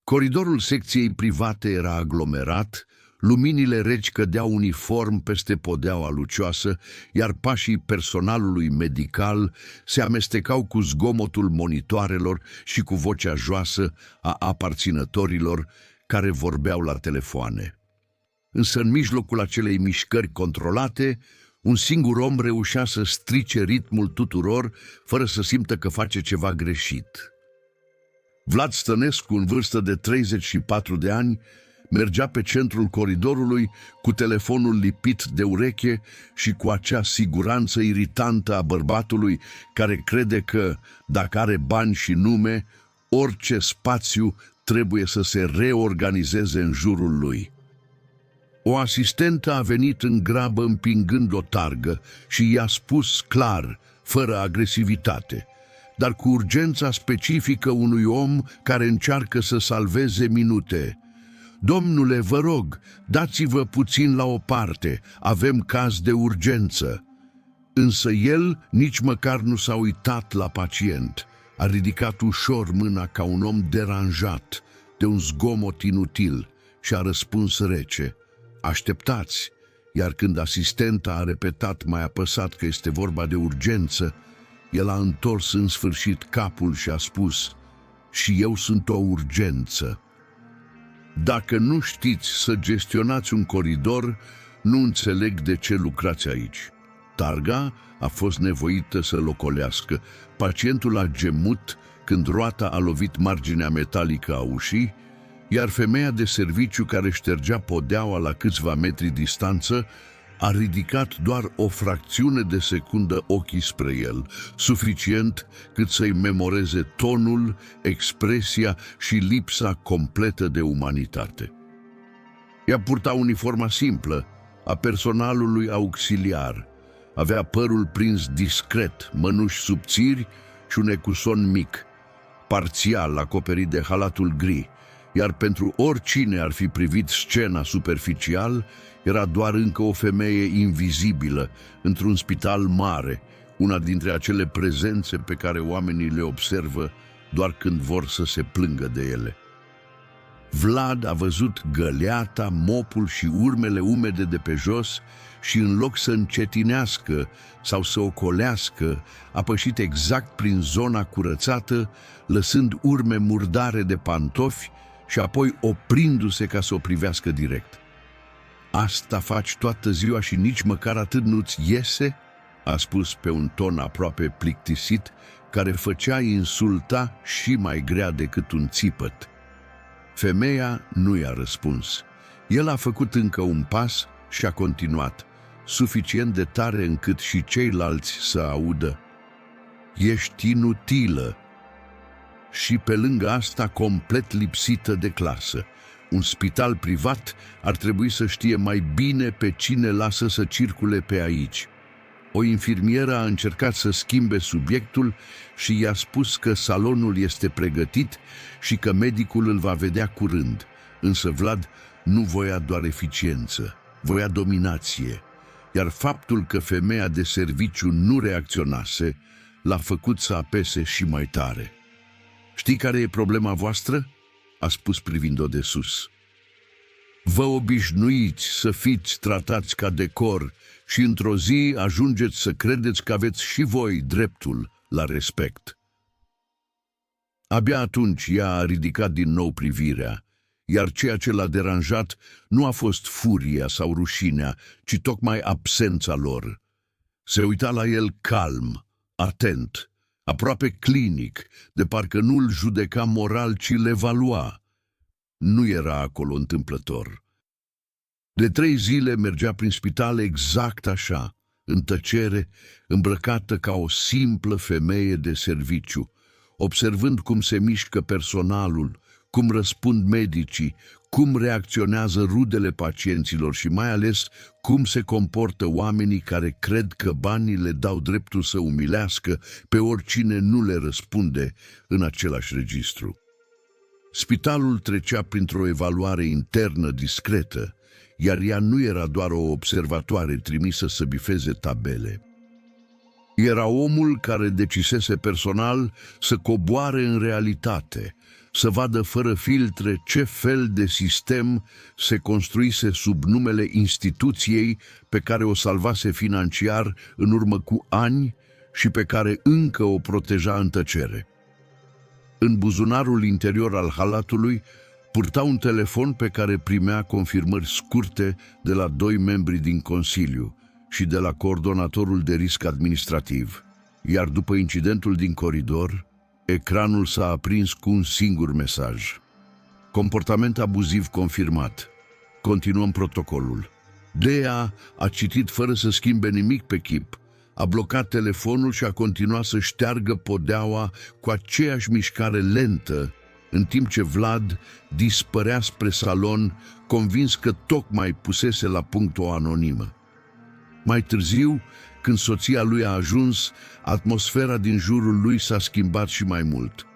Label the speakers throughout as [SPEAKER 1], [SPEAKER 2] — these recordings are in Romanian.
[SPEAKER 1] Coridorul secției private era aglomerat, luminile reci cădeau uniform peste podeaua lucioasă, iar pașii personalului medical se amestecau cu zgomotul monitoarelor și cu vocea joasă a aparținătorilor care vorbeau la telefoane. Însă în mijlocul acelei mișcări controlate, un singur om reușea să strice ritmul tuturor fără să simtă că face ceva greșit. Vlad Stănescu, în vârstă de 34 de ani, mergea pe centrul coridorului cu telefonul lipit de ureche și cu acea siguranță iritantă a bărbatului care crede că, dacă are bani și nume, orice spațiu trebuie să se reorganizeze în jurul lui. O asistentă a venit în grabă împingând o targă și i-a spus clar, fără agresivitate, dar cu urgența specifică unui om care încearcă să salveze minute: „Domnule, vă rog, dați-vă puțin la o parte, avem caz de urgență." Însă el nici măcar nu s-a uitat la pacient. A ridicat ușor mâna ca un om deranjat de un zgomot inutil și a răspuns rece: „Așteptați." Iar când asistenta a repetat mai apăsat că este vorba de urgență, el a întors în sfârșit capul și a spus: „Și eu sunt o urgență." Dacă nu știți să gestionați un coridor, nu înțeleg de ce lucrați aici. Targa a fost nevoită să-l ocolească. Pacientul a gemut când roata a lovit marginea metalică a ușii, iar femeia de serviciu care ștergea podeaua la câțiva metri distanță a ridicat doar o fracțiune de secundă ochii spre el, suficient cât să-i memoreze tonul, expresia și lipsa completă de umanitate. Ea purta uniforma simplă a personalului auxiliar, avea părul prins discret, mănuși subțiri și un ecuson mic, parțial acoperit de halatul gri, iar pentru oricine ar fi privit scena superficial, era doar încă o femeie invizibilă într-un spital mare, una dintre acele prezențe pe care oamenii le observă doar când vor să se plângă de ele. Vlad a văzut găleata, mopul și urmele umede de pe jos și, în loc să încetinească sau să ocolească, a pășit exact prin zona curățată, lăsând urme murdare de pantofi și apoi oprindu-se ca să o privească direct. „Asta faci toată ziua și nici măcar atât nu-ți iese?" a spus pe un ton aproape plictisit, care făcea insulta și mai grea decât un țipăt. Femeia nu i-a răspuns. El a făcut încă un pas și a continuat, suficient de tare încât și ceilalți să audă: „Ești inutilă și pe lângă asta complet lipsită de clasă. Un spital privat ar trebui să știe mai bine pe cine lasă să circule pe aici." O infirmieră a încercat să schimbe subiectul și i-a spus că salonul este pregătit și că medicul îl va vedea curând. Însă Vlad nu voia doar eficiență, voia dominație, iar faptul că femeia de serviciu nu reacționase l-a făcut să apese și mai tare. „Știi care e problema voastră?" a spus privind-o de sus. „Vă obișnuiți să fiți tratați ca decor și într-o zi ajungeți să credeți că aveți și voi dreptul la respect." Abia atunci ea a ridicat din nou privirea, iar ceea ce l-a deranjat nu a fost furia sau rușinea, ci tocmai absența lor. Se uita la el calm, atent, aproape clinic, de parcă nu îl judeca moral, ci le evalua. Nu era acolo întâmplător. De 3 zile mergea prin spital exact așa, în tăcere, îmbrăcată ca o simplă femeie de serviciu, observând cum se mișcă personalul, cum răspund medicii, cum reacționează rudele pacienților și mai ales cum se comportă oamenii care cred că banii le dau dreptul să umilească pe oricine nu le răspunde în același registru. Spitalul trecea printr-o evaluare internă discretă, iar ea nu era doar o observatoare trimisă să bifeze tabele. Era omul care decisese personal să coboare în realitate, să vadă fără filtre ce fel de sistem se construise sub numele instituției pe care o salvase financiar în urmă cu ani și pe care încă o proteja în tăcere. În buzunarul interior al halatului purta un telefon pe care primea confirmări scurte de la 2 membri din Consiliu și de la coordonatorul de risc administrativ. Iar după incidentul din coridor, ecranul s-a aprins cu un singur mesaj. Comportament abuziv confirmat. Continuăm protocolul. Dea a citit fără să schimbe nimic pe chip. A blocat telefonul și a continuat să șteargă podeaua cu aceeași mișcare lentă, în timp ce Vlad dispărea spre salon, convins că tocmai pusese la punct o anonimă. Mai târziu, când soția lui a ajuns, atmosfera din jurul lui s-a schimbat și mai mult.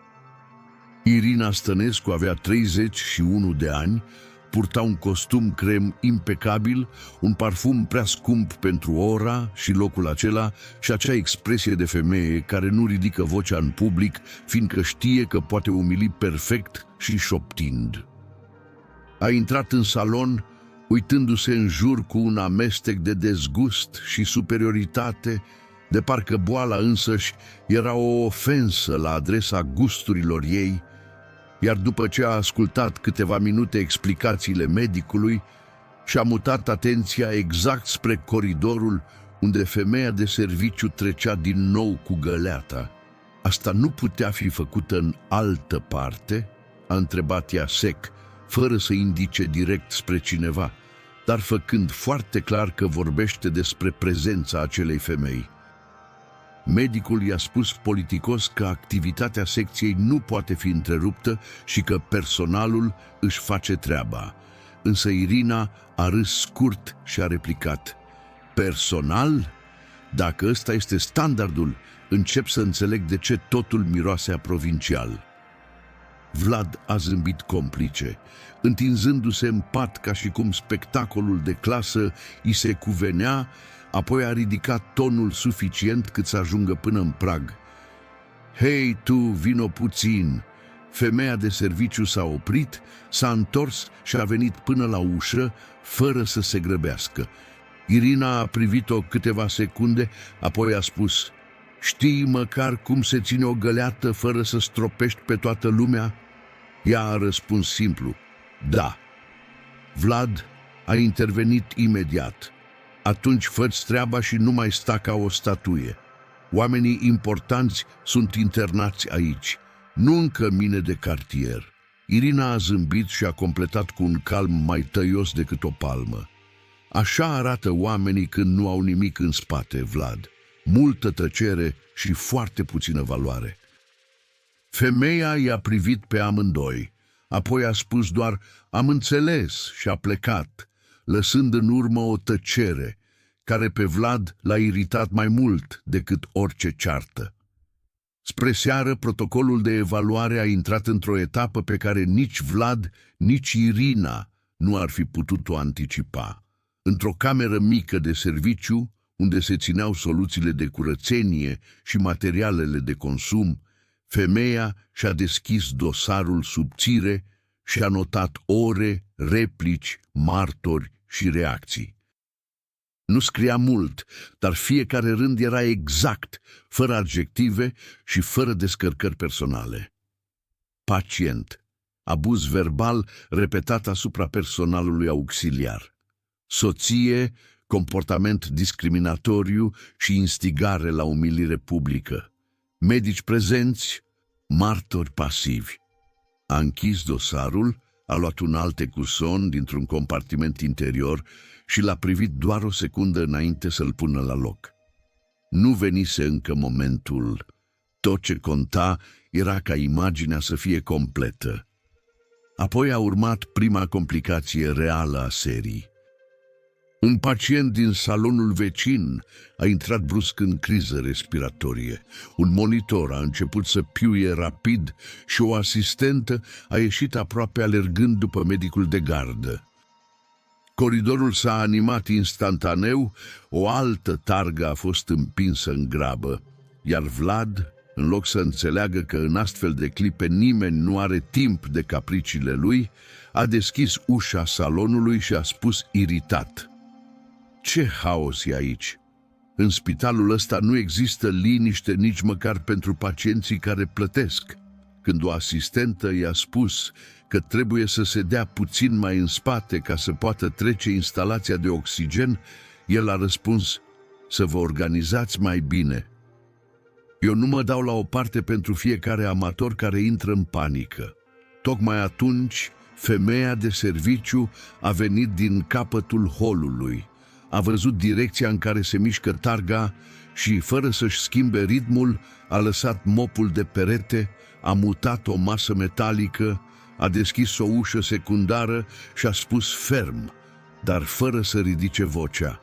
[SPEAKER 1] Irina Stănescu avea 31 de ani, purta un costum crem impecabil, un parfum prea scump pentru ora și locul acela și acea expresie de femeie care nu ridică vocea în public, fiindcă știe că poate umili perfect și șoptind. A intrat în salon, uitându-se în jur cu un amestec de dezgust și superioritate, de parcă boala însăși era o ofensă la adresa gusturilor ei, iar după ce a ascultat câteva minute explicațiile medicului, și-a mutat atenția exact spre coridorul unde femeia de serviciu trecea din nou cu găleata. Asta nu putea fi făcută în altă parte? A întrebat ea sec, fără să indice direct spre cineva, dar făcând foarte clar că vorbește despre prezența acelei femei. Medicul i-a spus politicos că activitatea secției nu poate fi întreruptă și că personalul își face treaba. Însă Irina a râs scurt și a replicat: personal? Dacă ăsta este standardul, încep să înțeleg de ce totul miroase a provincial. Vlad a zâmbit complice, întinzându-se în pat ca și cum spectacolul de clasă îi se cuvenea, apoi a ridicat tonul suficient cât să ajungă până în prag. Hei, tu, vino puțin! Femeia de serviciu s-a oprit, s-a întors și a venit până la ușă, fără să se grăbească. Irina a privit-o câteva secunde, apoi a spus: știi măcar cum se ține o găleată fără să stropești pe toată lumea? Ea a răspuns simplu: da. Vlad a intervenit imediat. Atunci fă-ți treaba și nu mai sta ca o statuie. Oamenii importanți sunt internați aici, nu încă mine de cartier. Irina a zâmbit și a completat cu un calm mai tăios decât o palmă. Așa arată oamenii când nu au nimic în spate, Vlad. Multă tăcere și foarte puțină valoare. Femeia i-a privit pe amândoi, apoi a spus doar: am înțeles, și a plecat, lăsând în urmă o tăcere care pe Vlad l-a iritat mai mult decât orice ceartă. Spre seară, protocolul de evaluare a intrat într-o etapă pe care nici Vlad, nici Irina nu ar fi putut-o anticipa. Într-o cameră mică de serviciu, unde se țineau soluțiile de curățenie și materialele de consum, femeia și-a deschis dosarul subțire și a notat ore, replici, martori și reacții. Nu scria mult, dar fiecare rând era exact, fără adjective și fără descărcări personale. Pacient, abuz verbal repetat asupra personalului auxiliar. Soție, comportament discriminatoriu și instigare la umilire publică. Medici prezenți, martori pasivi. A închis dosarul, a luat un alt ecuson dintr-un compartiment interior și l-a privit doar o secundă înainte să-l pună la loc. Nu venise încă momentul. Tot ce conta era ca imaginea să fie completă. Apoi a urmat prima complicație reală a serii. Un pacient din salonul vecin a intrat brusc în criză respiratorie. Un monitor a început să piuie rapid și o asistentă a ieșit aproape alergând după medicul de gardă. Coridorul s-a animat instantaneu, o altă targă a fost împinsă în grabă, iar Vlad În loc să înțeleagă că în astfel de clipe nimeni nu are timp de capriciile lui, a deschis ușa salonului și a spus iritat: "Ce haos e aici! În spitalul ăsta nu există liniște nici măcar pentru pacienții care plătesc." Când o asistentă i-a spus că trebuie să se dea puțin mai în spate ca să poată trece instalația de oxigen, el a răspuns: "Să vă organizați mai bine. Eu nu mă dau la o parte pentru fiecare amator care intră în panică." Tocmai atunci, femeia de serviciu a venit din capătul holului. A văzut direcția în care se mișcă targa și, fără să-și schimbe ritmul, a lăsat mopul de perete, a mutat o masă metalică, a deschis o ușă secundară și a spus ferm, dar fără să ridice vocea: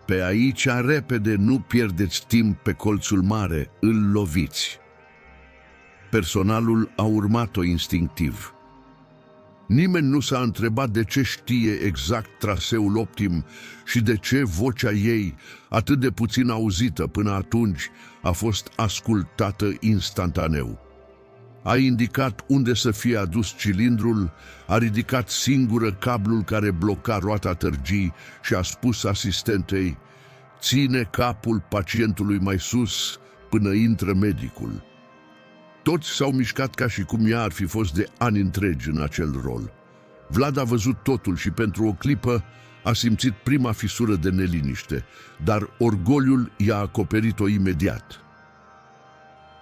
[SPEAKER 1] "Pe aici, repede, nu pierdeți timp pe colțul mare, îl loviți." Personalul a urmat-o instinctiv. Nimeni nu s-a întrebat de ce știe exact traseul optim și de ce vocea ei, atât de puțin auzită până atunci, a fost ascultată instantaneu. A indicat unde să fie adus cilindrul, a ridicat singură cablul care bloca roata târgii și a spus asistentei: "Ține capul pacientului mai sus până intră medicul." Toți s-au mișcat ca și cum ea ar fi fost de ani întregi în acel rol. Vlad a văzut totul și pentru o clipă a simțit prima fisură de neliniște, dar orgoliul i-a acoperit-o imediat.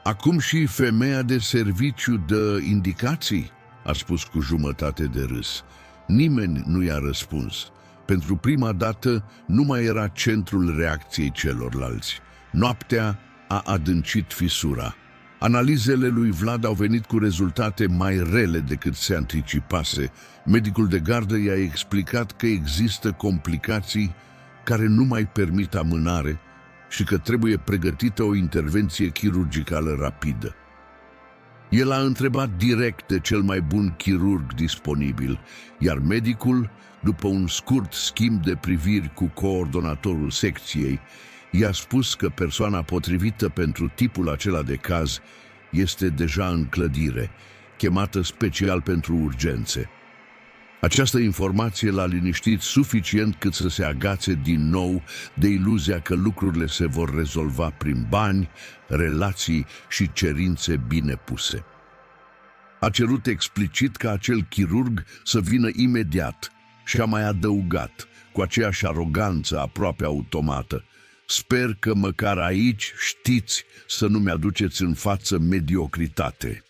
[SPEAKER 1] "Acum și femeia de serviciu dă indicații?" a spus cu jumătate de râs. Nimeni nu i-a răspuns. Pentru prima dată nu mai era centrul reacției celorlalți. Noaptea a adâncit fisura. Analizele lui Vlad au venit cu rezultate mai rele decât se anticipase. Medicul de gardă i-a explicat că există complicații care nu mai permit amânare și că trebuie pregătită o intervenție chirurgicală rapidă. El a întrebat direct de cel mai bun chirurg disponibil, iar medicul, după un scurt schimb de priviri cu coordonatorul secției, i-a spus că persoana potrivită pentru tipul acela de caz este deja în clădire, chemată special pentru urgențe. Această informație l-a liniștit suficient cât să se agațe din nou de iluzia că lucrurile se vor rezolva prin bani, relații și cerințe bine puse. A cerut explicit ca acel chirurg să vină imediat și a mai adăugat, cu aceeași aroganță aproape automată: "Sper că măcar aici știți să nu mi-aduceți în față mediocritate."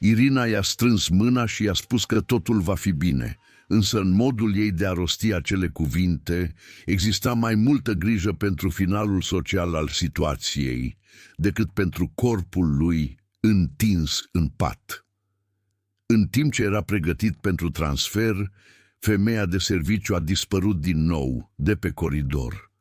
[SPEAKER 1] Irina i-a strâns mâna și i-a spus că totul va fi bine, însă în modul ei de a rosti acele cuvinte exista mai multă grijă pentru finalul social al situației decât pentru corpul lui întins în pat. În timp ce era pregătit pentru transfer, femeia de serviciu a dispărut din nou de pe coridor.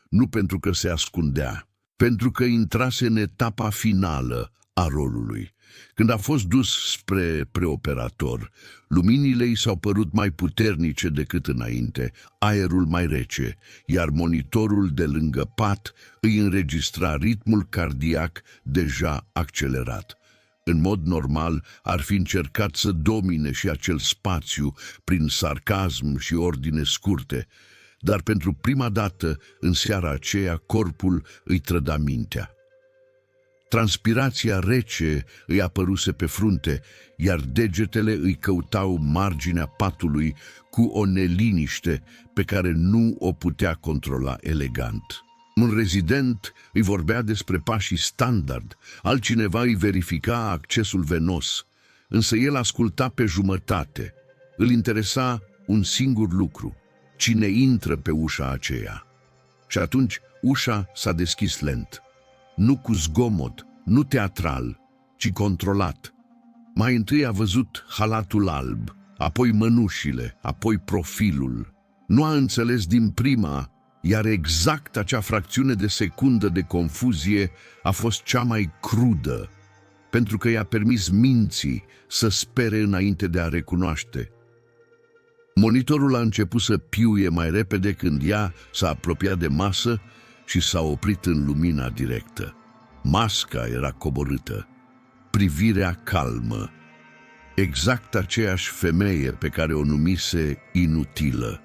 [SPEAKER 1] Nu pentru că se ascundea, pentru că intrase în etapa finală a rolului. Când a fost dus spre preoperator, luminile i s-au părut mai puternice decât înainte, aerul mai rece, iar monitorul de lângă pat îi înregistra ritmul cardiac deja accelerat. În mod normal, ar fi încercat să domine și acel spațiu prin sarcasm și ordine scurte, dar pentru prima dată, în seara aceea, corpul îi trăda mintea. Transpirația rece îi apăruse pe frunte, iar degetele îi căutau marginea patului cu o neliniște pe care nu o putea controla elegant. Un rezident îi vorbea despre pașii standard, altcineva îi verifica accesul venos, însă el asculta pe jumătate. Îl interesa un singur lucru: cine intră pe ușa aceea. Și atunci ușa s-a deschis lent. Nu cu zgomot, nu teatral, ci controlat. Mai întâi a văzut halatul alb, apoi mănușile, apoi profilul. Nu a înțeles din prima, iar exact acea fracțiune de secundă de confuzie a fost cea mai crudă, pentru că i-a permis minții să spere înainte de a recunoaște. Monitorul a început să piuie mai repede când ea s-a apropiat de masă și s-a oprit în lumina directă. Masca era coborâtă, privirea calmă, exact aceeași femeie pe care o numise inutilă,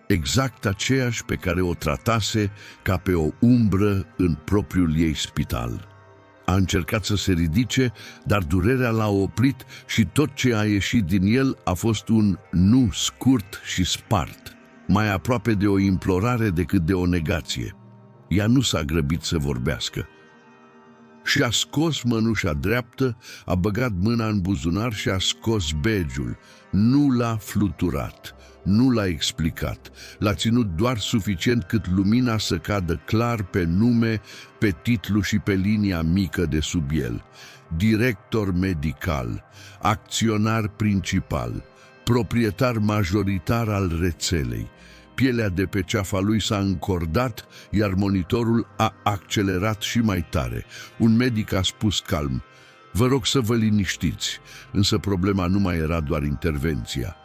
[SPEAKER 1] exact aceeași pe care o tratase ca pe o umbră în propriul ei spital. A încercat să se ridice, dar durerea l-a oprit și tot ce a ieșit din el a fost un nu scurt și spart, mai aproape de o implorare decât de o negație. Ea nu s-a grăbit să vorbească. Și-a scos mănușa dreaptă, a băgat mâna în buzunar și a scos badge-ul. Nu l-a fluturat, nu l-a explicat. L-a ținut doar suficient cât lumina să cadă clar pe nume, pe titlu și pe linia mică de sub el. Director medical, acționar principal, proprietar majoritar al rețelei. Pielea de pe ceafa lui s-a încordat, iar monitorul a accelerat și mai tare. Un medic a spus calm: "Vă rog să vă liniștiți", însă problema nu mai era doar intervenția.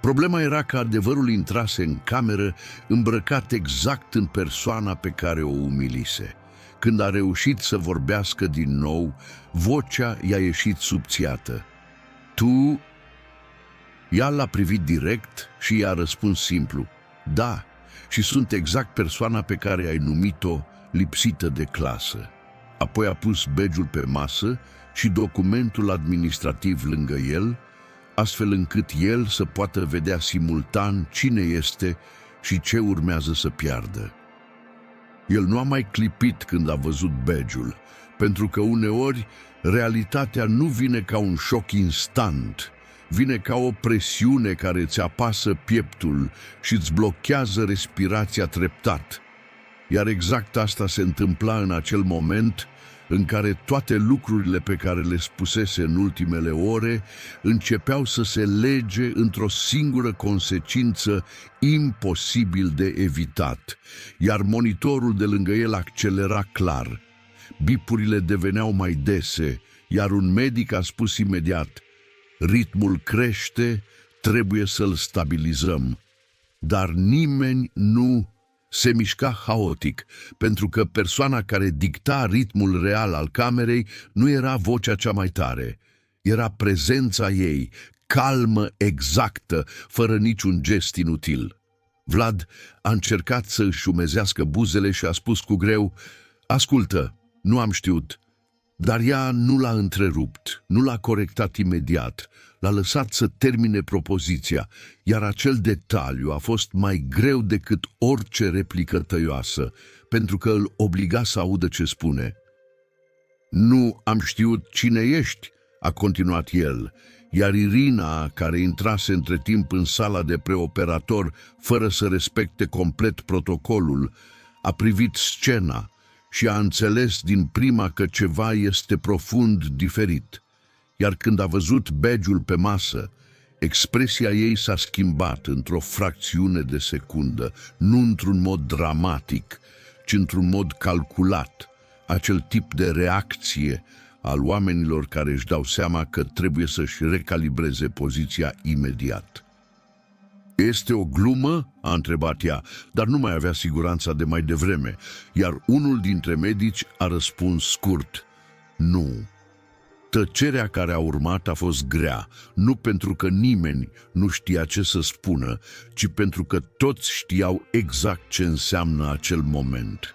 [SPEAKER 1] Problema era că adevărul intrase în cameră îmbrăcat exact în persoana pe care o umilise. Când a reușit să vorbească din nou, vocea i-a ieșit subțiată. "Tu?" Ea l-a privit direct și i-a răspuns simplu: "Da, și sunt exact persoana pe care ai numit-o lipsită de clasă." Apoi a pus badge-ul pe masă și documentul administrativ lângă el, astfel încât el să poată vedea simultan cine este și ce urmează să piardă. El nu a mai clipit când a văzut badge-ul, pentru că uneori realitatea nu vine ca un șoc instant, vine ca o presiune care îți apasă pieptul și îți blochează respirația treptat. Iar exact asta se întâmpla în acel moment în care toate lucrurile pe care le spusese în ultimele ore începeau să se lege într-o singură consecință imposibil de evitat, iar monitorul de lângă el accelera clar. Bipurile deveneau mai dese, iar un medic a spus imediat: "Ritmul crește, trebuie să-l stabilizăm." Dar nimeni nu se mișca haotic, pentru că persoana care dicta ritmul real al camerei nu era vocea cea mai tare. Era prezența ei, calmă, exactă, fără niciun gest inutil. Vlad a încercat să își umezească buzele și a spus cu greu: "Ascultă, nu am știut." Dar ea nu l-a întrerupt, nu l-a corectat imediat, l-a lăsat să termine propoziția, iar acel detaliu a fost mai greu decât orice replică tăioasă, pentru că îl obliga să audă ce spune. "Nu am știut cine ești", a continuat el, iar Irina, care intrase între timp în sala de preoperator fără să respecte complet protocolul, a privit scena și a înțeles din prima că ceva este profund diferit. Iar când a văzut badge-ul pe masă, expresia ei s-a schimbat într-o fracțiune de secundă, nu într-un mod dramatic, ci într-un mod calculat, acel tip de reacție al oamenilor care își dau seama că trebuie să-și recalibreze poziția imediat. "Este o glumă?" a întrebat ea, dar nu mai avea siguranța de mai devreme, iar unul dintre medici a răspuns scurt: "Nu." Tăcerea care a urmat a fost grea, nu pentru că nimeni nu știa ce să spună, ci pentru că toți știau exact ce înseamnă acel moment.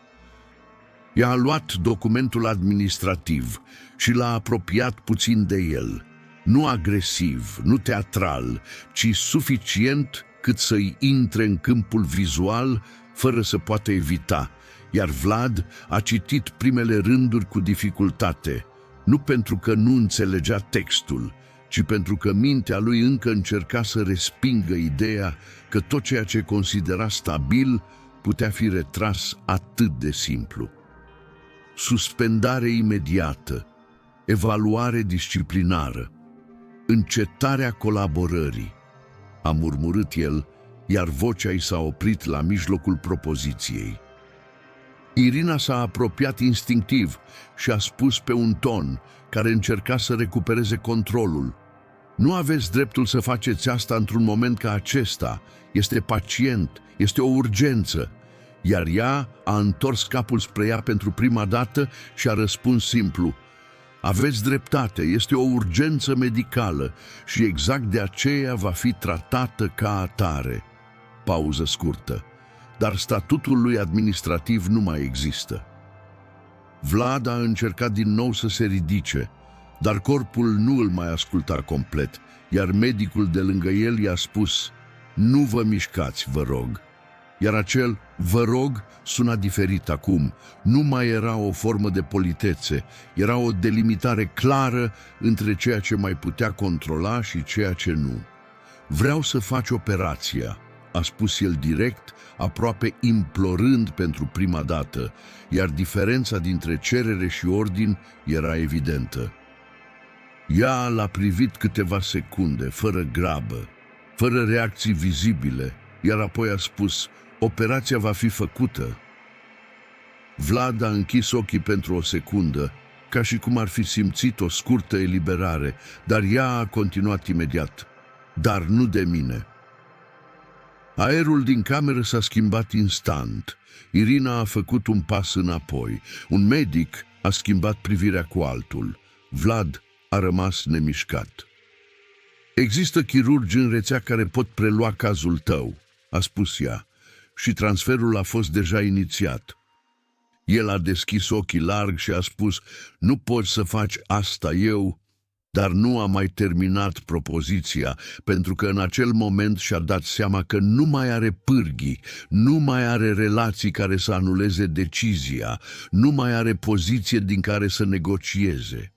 [SPEAKER 1] Ea a luat documentul administrativ și l-a apropiat puțin de el, nu agresiv, nu teatral, ci suficient cât să-i intre în câmpul vizual fără să poată evita, iar Vlad a citit primele rânduri cu dificultate, nu pentru că nu înțelegea textul, ci pentru că mintea lui încă încerca să respingă ideea că tot ceea ce considera stabil putea fi retras atât de simplu. Suspendare imediată, evaluare disciplinară, încetarea colaborării, a murmurât el, iar vocea i s-a oprit la mijlocul propoziției. Irina s-a apropiat instinctiv și a spus pe un ton care încerca să recupereze controlul: "Nu aveți dreptul să faceți asta într-un moment ca acesta. Este pacient, este o urgență." iar ea a întors capul spre ea pentru prima dată și a răspuns simplu: aveți dreptate, este o urgență medicală și exact de aceea va fi tratată ca atare. Pauză scurtă. Dar statutul lui administrativ nu mai există. Vlad a încercat din nou să se ridice, dar corpul nu îl mai asculta complet, iar medicul de lângă el i-a spus: nu vă mișcați, vă rog. Iar acel "vă rog" suna diferit acum. Nu mai era o formă de politețe, era o delimitare clară între ceea ce mai putea controla și ceea ce nu. Vreau să faci operația, a spus el direct, aproape implorând pentru prima dată, iar diferența dintre cerere și ordin era evidentă. Ea l-a privit câteva secunde, fără grabă, fără reacții vizibile, iar apoi a spus: operația va fi făcută. Vlad a închis ochii pentru o secundă, ca și cum ar fi simțit o scurtă eliberare, dar ea a continuat imediat: dar nu de mine. Aerul din cameră s-a schimbat instant. Irina a făcut un pas înapoi. Un medic a schimbat privirea cu altul. Vlad a rămas nemișcat. Există chirurgi în rețea care pot prelua cazul tău, a spus ea, și transferul a fost deja inițiat. El a deschis ochii larg și a spus: nu poți să faci asta eu, dar nu a mai terminat propoziția, pentru că în acel moment și-a dat seama că nu mai are pârghii, nu mai are relații care să anuleze decizia, nu mai are poziție din care să negocieze.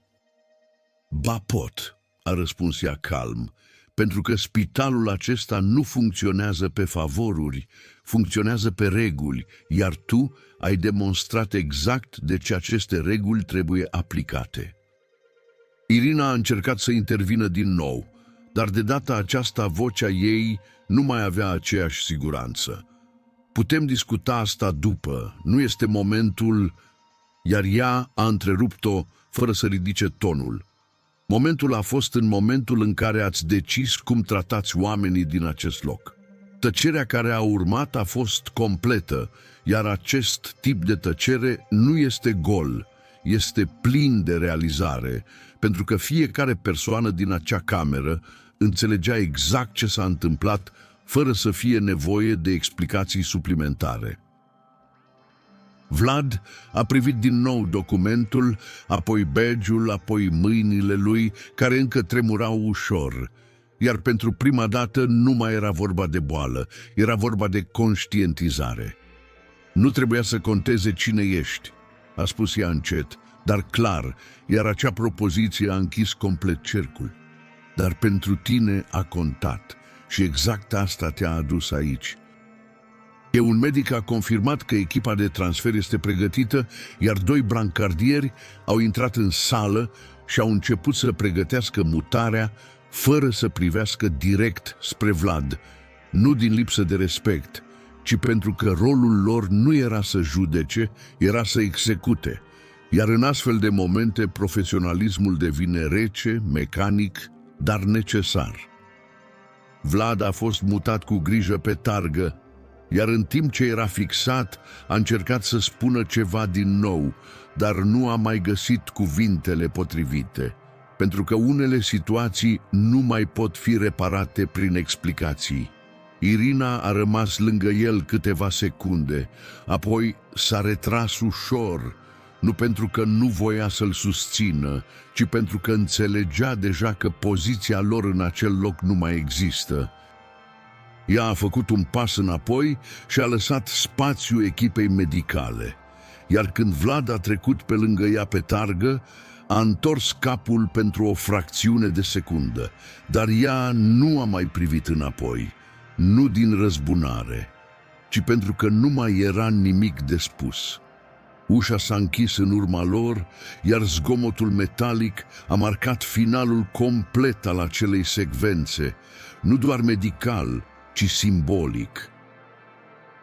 [SPEAKER 1] Ba pot, a răspuns ea calm, pentru că spitalul acesta nu funcționează pe favoruri, funcționează pe reguli, iar tu ai demonstrat exact de ce aceste reguli trebuie aplicate. Irina a încercat să intervină din nou, dar de data aceasta vocea ei nu mai avea aceeași siguranță. Putem discuta asta după, nu este momentul, iar ea a întrerupt-o fără să ridice tonul. Momentul a fost în momentul în care ați decis cum tratați oamenii din acest loc. Tăcerea care a urmat a fost completă, iar acest tip de tăcere nu este gol, este plin de realizare, pentru că fiecare persoană din acea cameră înțelegea exact ce s-a întâmplat, fără să fie nevoie de explicații suplimentare. Vlad a privit din nou documentul, apoi badge-ul, apoi mâinile lui, care încă tremurau ușor, iar pentru prima dată nu mai era vorba de boală, era vorba de conștientizare. Nu trebuia să conteze cine ești, a spus ea încet, dar clar, iar acea propoziție a închis complet cercul. Dar pentru tine a contat și exact asta te-a adus aici. Un medic a confirmat că echipa de transfer este pregătită, iar 2 brancardieri au intrat în sală și au început să pregătească mutarea, fără să privească direct spre Vlad, nu din lipsă de respect, ci pentru că rolul lor nu era să judece, era să execute. Iar în astfel de momente, profesionalismul devine rece, mecanic, dar necesar. Vlad a fost mutat cu grijă pe targă, iar în timp ce era fixat, a încercat să spună ceva din nou, dar nu a mai găsit cuvintele potrivite, pentru că unele situații nu mai pot fi reparate prin explicații. Irina a rămas lângă el câteva secunde, apoi s-a retras ușor, nu pentru că nu voia să-l susțină, ci pentru că înțelegea deja că poziția lor în acel loc nu mai există. Ea a făcut un pas înapoi și a lăsat spațiu echipei medicale, iar când Vlad a trecut pe lângă ea pe targă, a întors capul pentru o fracțiune de secundă, dar ea nu a mai privit înapoi, nu din răzbunare, ci pentru că nu mai era nimic de spus. Ușa s-a închis în urma lor, iar zgomotul metalic a marcat finalul complet al acelei secvențe, nu doar medical, ci simbolic.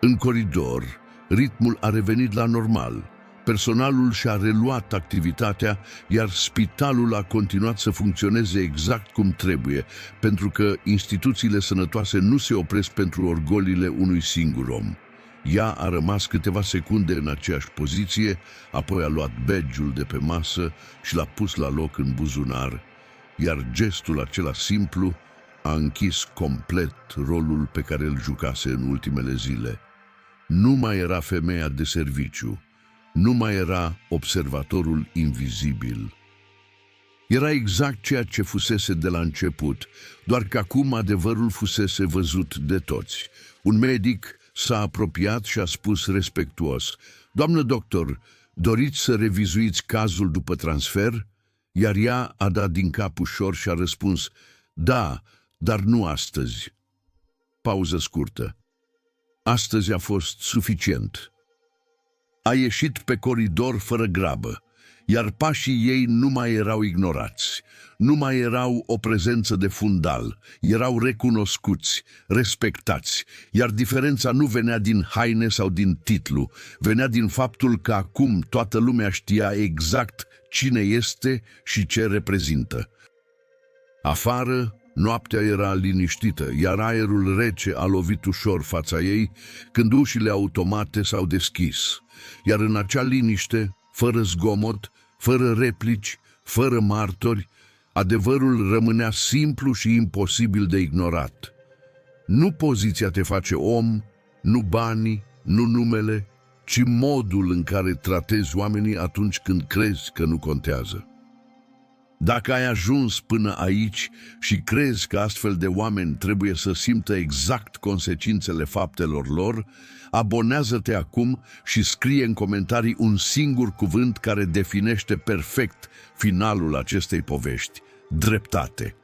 [SPEAKER 1] În coridor, ritmul a revenit la normal. Personalul și-a reluat activitatea, iar spitalul a continuat să funcționeze exact cum trebuie, pentru că instituțiile sănătoase nu se opresc pentru orgoliile unui singur om. Ea a rămas câteva secunde în aceeași poziție, apoi a luat badge-ul de pe masă și l-a pus la loc în buzunar, iar gestul acela simplu a închis complet rolul pe care îl jucase în ultimele zile. Nu mai era femeia de serviciu, nu mai era observatorul invizibil. Era exact ceea ce fusese de la început, doar că acum adevărul fusese văzut de toți. Un medic s-a apropiat și a spus respectuos: „Doamnă doctor, doriți să revizuiți cazul după transfer?” Iar ea a dat din cap ușor și a răspuns: „Da, dar nu astăzi.” Pauză scurtă. Astăzi a fost suficient. A ieșit pe coridor fără grabă, iar pașii ei nu mai erau ignorați, nu mai erau o prezență de fundal, erau recunoscuți, respectați, iar diferența nu venea din haine sau din titlu, venea din faptul că acum toată lumea știa exact cine este și ce reprezintă. Afară, noaptea era liniștită, iar aerul rece a lovit ușor fața ei când ușile automate s-au deschis, iar în acea liniște, fără zgomot, fără replici, fără martori, adevărul rămânea simplu și imposibil de ignorat. Nu poziția te face om, nu banii, nu numele, ci modul în care tratezi oamenii atunci când crezi că nu contează. Dacă ai ajuns până aici și crezi că astfel de oameni trebuie să simtă exact consecințele faptelor lor, abonează-te acum și scrie în comentarii un singur cuvânt care definește perfect finalul acestei povești: dreptate.